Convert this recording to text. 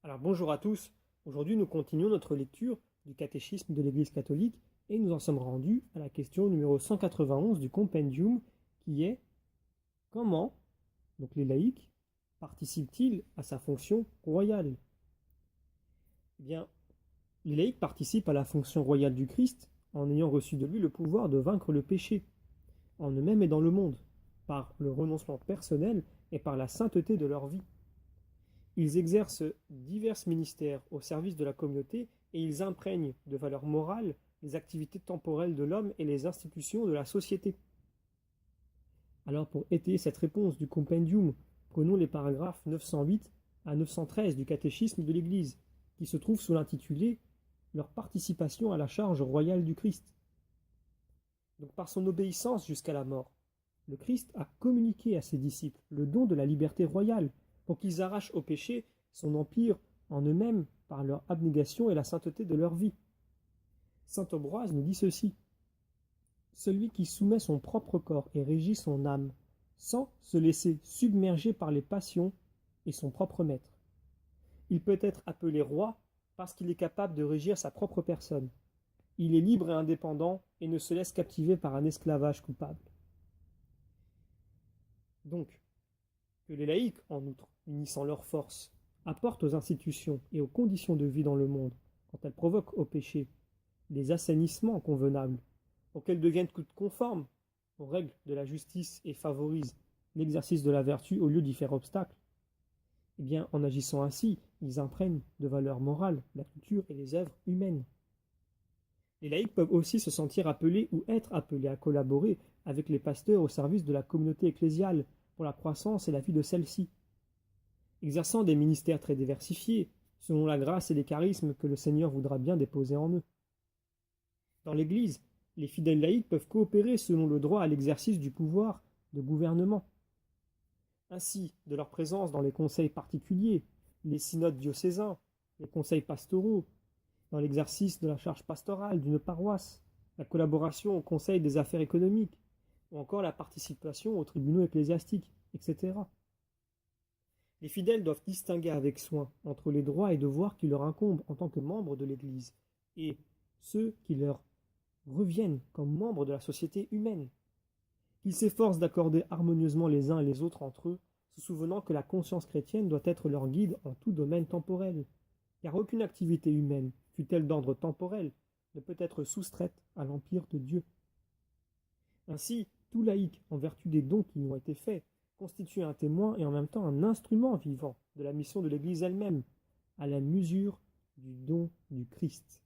Alors bonjour à tous, aujourd'hui nous continuons notre lecture du catéchisme de l'Église catholique et nous en sommes rendus à la question numéro 191 du compendium qui est: comment, donc les laïcs, participent-ils à sa fonction royale? Eh bien, les laïcs participent à la fonction royale du Christ en ayant reçu de lui le pouvoir de vaincre le péché, en eux-mêmes et dans le monde, par le renoncement personnel et par la sainteté de leur vie. Ils exercent divers ministères au service de la communauté et ils imprègnent de valeurs morales les activités temporelles de l'homme et les institutions de la société. Alors pour étayer cette réponse du compendium, prenons les paragraphes 908 à 913 du catéchisme de l'Église, qui se trouvent sous l'intitulé « Leur participation à la charge royale du Christ ». Donc par son obéissance jusqu'à la mort, le Christ a communiqué à ses disciples le don de la liberté royale, pour qu'ils arrachent au péché son empire en eux-mêmes par leur abnégation et la sainteté de leur vie. Saint Ambroise nous dit ceci: celui qui soumet son propre corps et régit son âme, sans se laisser submerger par les passions, est son propre maître. Il peut être appelé roi parce qu'il est capable de régir sa propre personne. Il est libre et indépendant et ne se laisse captiver par un esclavage coupable. Donc, que les laïcs, en outre, unissant leurs forces, apportent aux institutions et aux conditions de vie dans le monde, quand elles provoquent au péché, des assainissements convenables, pour qu'elles deviennent toutes conformes aux règles de la justice et favorisent l'exercice de la vertu au lieu d'y faire obstacle, eh bien, en agissant ainsi, ils imprègnent de valeurs morales la culture et les œuvres humaines. Les laïcs peuvent aussi se sentir appelés ou être appelés à collaborer avec les pasteurs au service de la communauté ecclésiale pour la croissance et la vie de celle-ci, exerçant des ministères très diversifiés, selon la grâce et les charismes que le Seigneur voudra bien déposer en eux. Dans l'Église, les fidèles laïcs peuvent coopérer selon le droit à l'exercice du pouvoir de gouvernement. Ainsi, de leur présence dans les conseils particuliers, les synodes diocésains, les conseils pastoraux, dans l'exercice de la charge pastorale d'une paroisse, la collaboration au conseil des affaires économiques, ou encore la participation aux tribunaux ecclésiastiques, etc. Les fidèles doivent distinguer avec soin entre les droits et devoirs qui leur incombent en tant que membres de l'Église et ceux qui leur reviennent comme membres de la société humaine. Qu'ils s'efforcent d'accorder harmonieusement les uns et les autres entre eux, se souvenant que la conscience chrétienne doit être leur guide en tout domaine temporel, car aucune activité humaine, fût-elle d'ordre temporel, ne peut être soustraite à l'empire de Dieu. Ainsi, tout laïc, en vertu des dons qui lui ont été faits, constitue un témoin et en même temps un instrument vivant de la mission de l'Église elle-même, à la mesure du don du Christ.